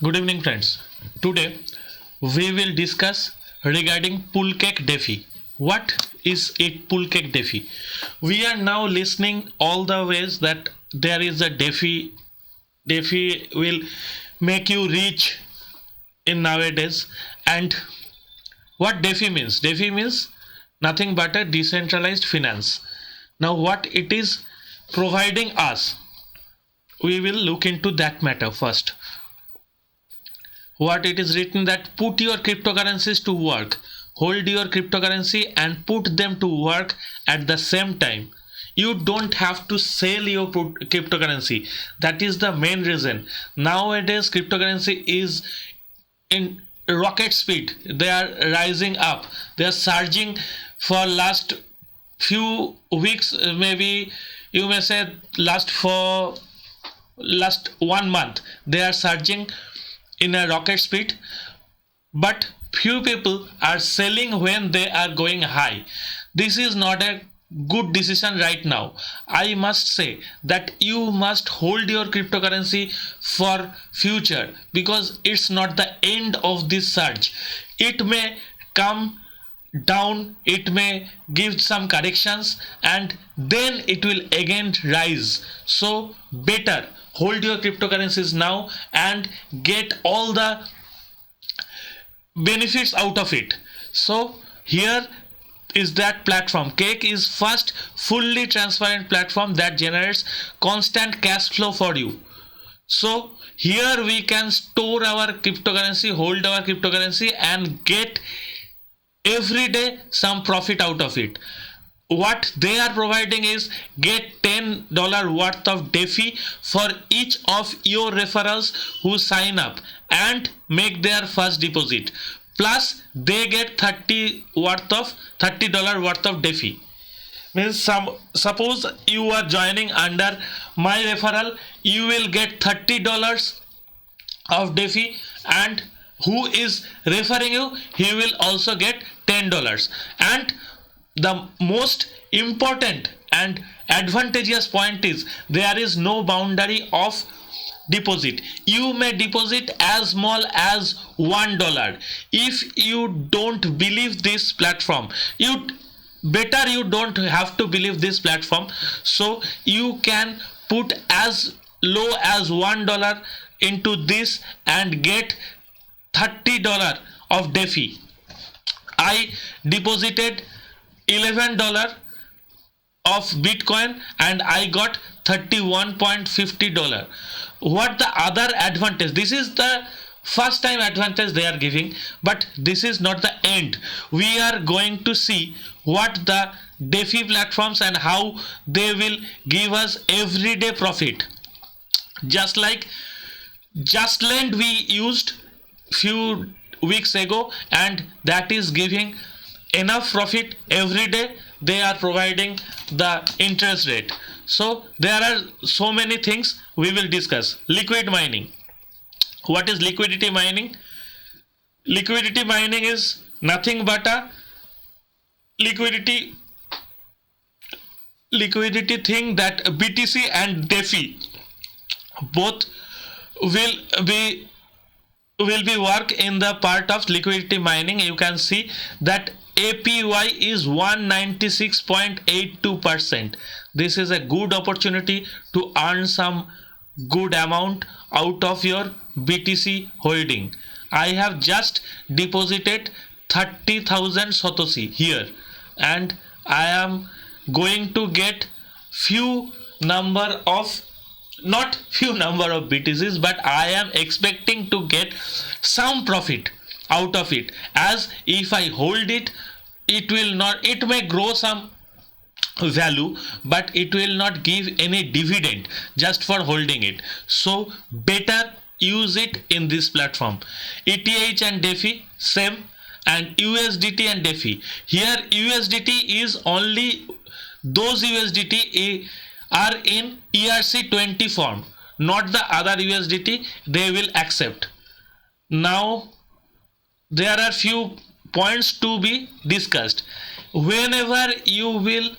Good evening, friends. Today we will discuss regarding Pulkek DeFi. What is it, Pulkek DeFi? We are now listening all the ways that there is a DeFi. DeFi will make you rich in nowadays. And what DeFi means? DeFi means nothing but a decentralized finance. Now, what it is providing us, we will look into that matter first. What it is written that put your cryptocurrencies to work, hold your cryptocurrency and put them to work at the same time. You don't have to sell your cryptocurrency. That is the main reason nowadays cryptocurrency is in rocket speed. They are rising up, they are surging for last few weeks, maybe you may say last 1 month they are surging in a rocket speed, but few people are selling when they are going high. This is not a good decision right now. I must say that you must hold your cryptocurrency for future, because it's not the end of this surge. It may come down, it may give some corrections, and then it will again rise. So better hold your cryptocurrencies now and get all the benefits out of it. So here is that platform. Cake is first fully transparent platform that generates constant cash flow for you. So here we can store our cryptocurrency, hold our cryptocurrency and get every day some profit out of it. What they are providing is get $10 worth of DeFi for each of your referrals who sign up and make their first deposit, plus they get $30 worth of DeFi. Means suppose you are joining under my referral, you will get $30 of DeFi, and who is referring you, he will also get $10. And the most important and advantageous point is there is no boundary of deposit. You may deposit as small as $1. If you don't believe this platform, you don't have to believe this platform. So you can put as low as $1 into this and get $30 of DeFi. I deposited $11 of Bitcoin and I got $31.50. What the other advantage? This is the first time advantage they are giving, but this is not the end. We are going to see what the DeFi platforms and how they will give us everyday profit. Just like JustLend we used few weeks ago, and that is giving enough profit every day. They are providing the interest rate. So there are so many things we will discuss. Liquid mining. What is liquidity mining? Liquidity mining is nothing but a liquidity thing that BTC and DeFi both will be work in the part of liquidity mining. You can see that APY is 196.82%. This is a good opportunity to earn some good amount out of your BTC holding. I have just deposited 30,000 Satoshi here, and I am going to get not few number of BTCs, but I am expecting to get some profit out of it, as if I hold it, it may grow some value, but it will not give any dividend just for holding it. So better use it in this platform. ETH and DeFi same, and USDT and DeFi. Here USDT is only those USDT are in ERC20 form, not the other USDT they will accept. Now there are few points to be discussed. Whenever you will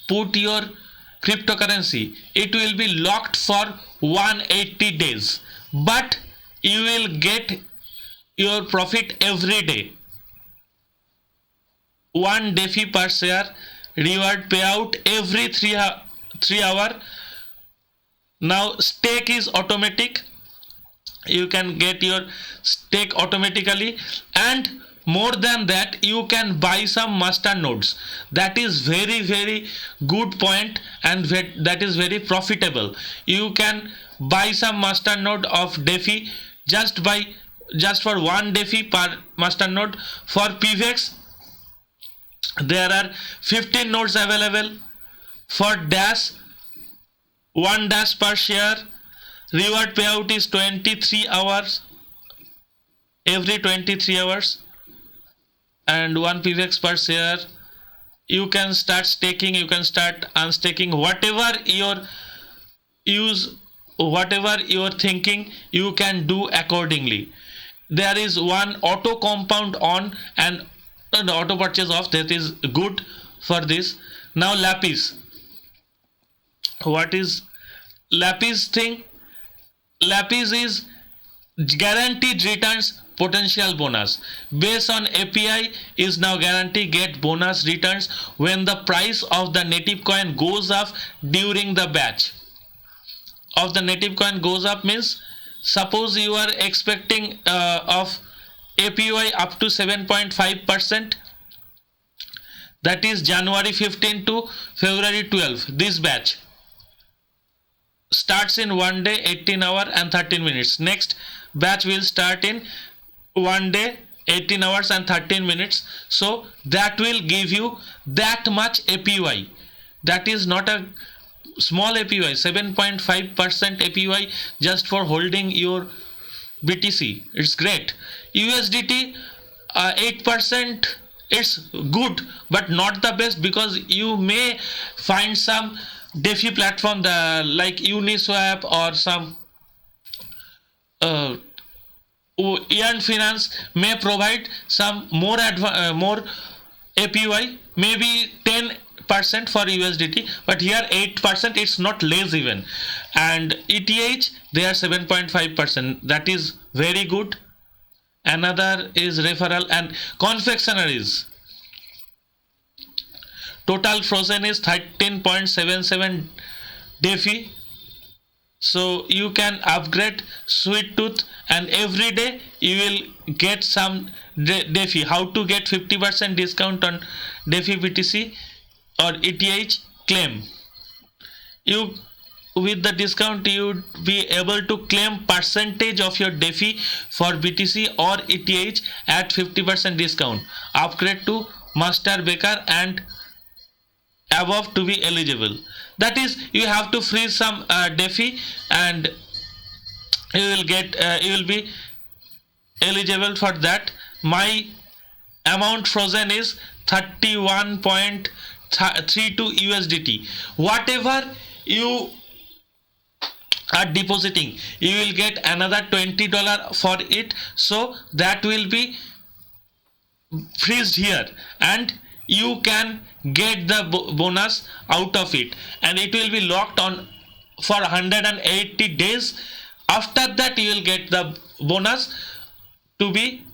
put your cryptocurrency, it will be locked for 180 days, but you will get your profit every day. 1 DeFi per share, reward payout every 3 hour. Now stake is automatic, you can get your stake automatically, and more than that you can buy some master nodes. That is very good point, and that is very profitable. You can buy some master node of DeFi just for 1 DeFi per master node. For PVX there are 15 nodes available. For Dash, 1 Dash per share, reward payout is 23 hours, every 23 hours, and 1 PVX per share. You can start staking, you can start unstaking, whatever you're thinking, you can do accordingly. There is one auto compound on and auto purchase off, that is good for this. Now Lapis, what is Lapis thing? Lapis is guaranteed returns potential bonus. Based on API is now guaranteed get bonus returns when the price of the native coin goes up during the batch. Of the native coin goes up means, suppose you are expecting of APY up to 7.5%, that is January 15 to February 12. This batch starts in 1 day 18 hour and 13 minutes. Next batch will start in 1 day 18 hours and 13 minutes. So that will give you that much APY. That is not a small APY. 7.5% APY just for holding your BTC. It's great. USDT 8%, it's good but not the best, because you may find some DeFi platform like Uniswap or some Earn Finance may provide some more APY, maybe 10% for USDT, but here 8%, it's not less even. And ETH they are 7.5%, that is very good. Another is referral and confectionaries. Total frozen is 13.77 DeFi. So you can upgrade Sweet Tooth, and every day you will get some DeFi. How to get 50% discount on DeFi BTC or ETH claim? You, with the discount, you would be able to claim percentage of your DeFi for BTC or ETH at 50% discount. Upgrade to Master Baker and above to be eligible. That is, you have to freeze some DeFi and you will be eligible for that. My amount frozen is 31.32 USDT. Whatever you are depositing, you will get another $20 for it, so that will be freezed here, and you can get the bonus out of it, and it will be locked on for 180 days. After that you will get the bonus to be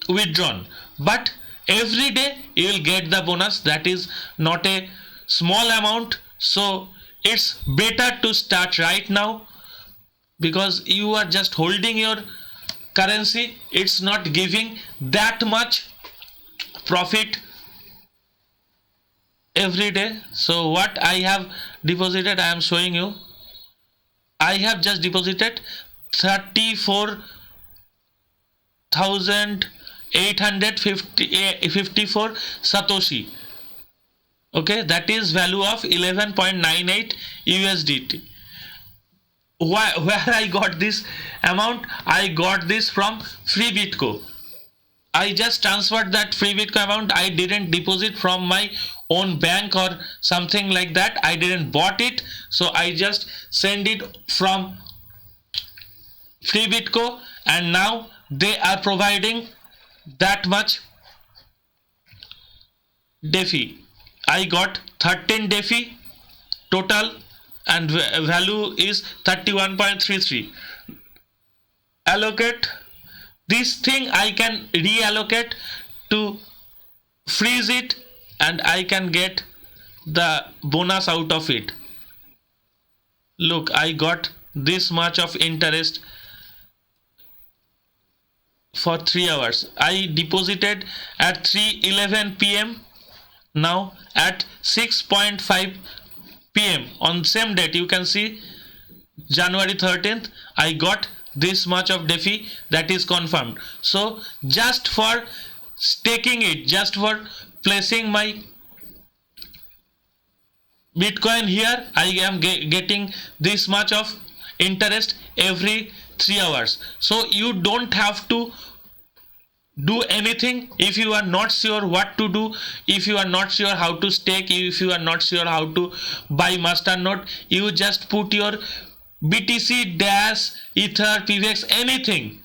withdrawn, but every day you will get the bonus. That is not a small amount, so it's better to start right now, because you are just holding your currency. It's not giving that much profit every day. So what I have deposited, I am showing you. I have just deposited 34,854 Satoshi. Okay, that is value of 11.98 USDT. Where I got this amount? I got this from Free Bitco. I just transferred that Free Bitco amount. I didn't deposit from my own bank or something like that. I didn't bought it, so I just send it from Free Bitco, and now they are providing that much DeFi. I got 13 DeFi total, and value is 31.33. allocate this thing, I can reallocate to freeze it, and I can get the bonus out of it. Look, I got this much of interest for 3 hours. I deposited at 3:11 p.m. Now at 6:5 p.m. on same date, you can see January 13th, I got this much of DeFi, that is confirmed. So just for staking it, just for placing my Bitcoin here, I am getting this much of interest every 3 hours. So you don't have to do anything if you are not sure what to do, if you are not sure how to stake, if you are not sure how to buy masternode. You just put your BTC, Dash, Ether, PVX, anything,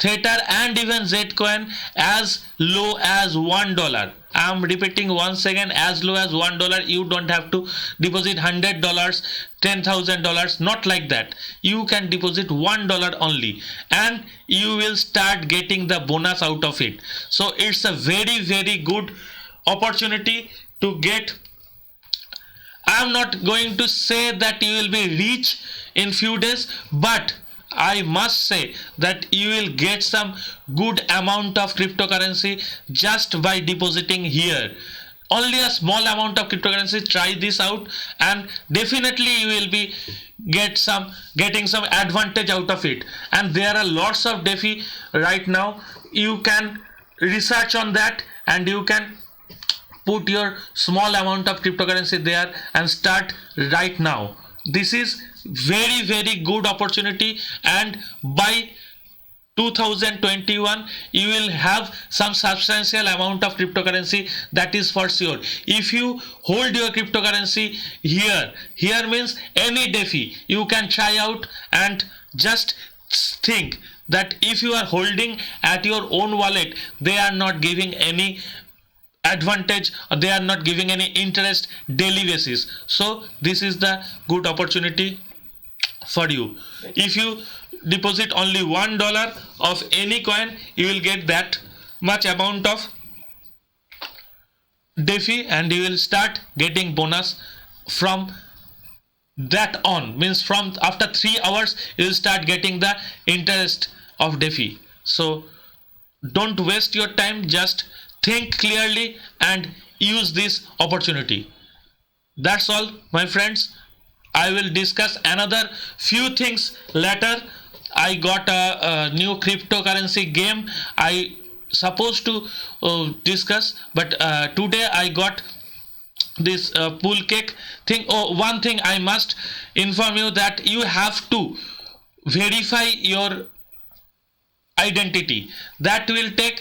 Theta and even Zcoin as low as $1. I am repeating once again, as low as $1. You don't have to deposit $100, $10,000, not like that. You can deposit $1 only, and you will start getting the bonus out of it. So it's a very, very good opportunity to get. I am not going to say that you will be rich in few days, but I must say that you will get some good amount of cryptocurrency just by depositing here. Only a small amount of cryptocurrency. Try this out, and definitely you will be getting some advantage out of it. And there are lots of DeFi right now. You can research on that, and you can put your small amount of cryptocurrency there and start right now. This is very, very good opportunity, and by 2021 you will have some substantial amount of cryptocurrency, that is for sure. If you hold your cryptocurrency here means any DeFi you can try out, and just think that if you are holding at your own wallet, they are not giving any advantage, they are not giving any interest daily basis. So this is the good opportunity for you. If you deposit only $1 of any coin, you will get that much amount of DeFi, and you will start getting bonus from that on. Means from after 3 hours you will start getting the interest of DeFi. So don't waste your time, just think clearly and use this opportunity. That's all, my friends. I will discuss another few things later. I got a new cryptocurrency game I supposed to discuss, but today I got this pool cake thing. Oh, one thing I must inform you, that you have to verify your identity. That will take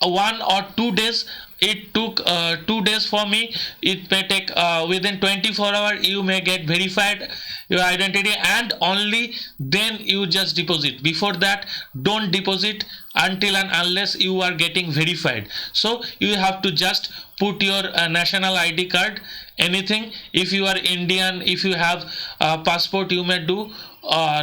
1 or 2 days. It took 2 days for me. It may take within 24 hours you may get verified your identity, and only then you just deposit. Before that, don't deposit until and unless you are getting verified. So you have to just put your national ID card, anything. If you are Indian, if you have a passport, you may do, or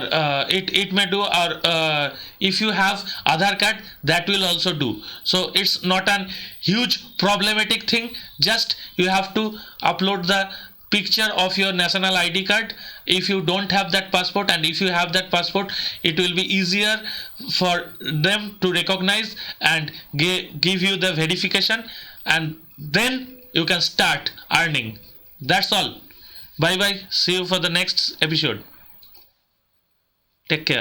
it may do, or if you have Aadhaar card, that will also do. So it's not an huge problematic thing. Just you have to upload the picture of your national ID card if you don't have that passport, and if you have that passport, it will be easier for them to recognize and give you the verification, and then you can start earning. That's all. Bye bye. See you for the next episode. Take care.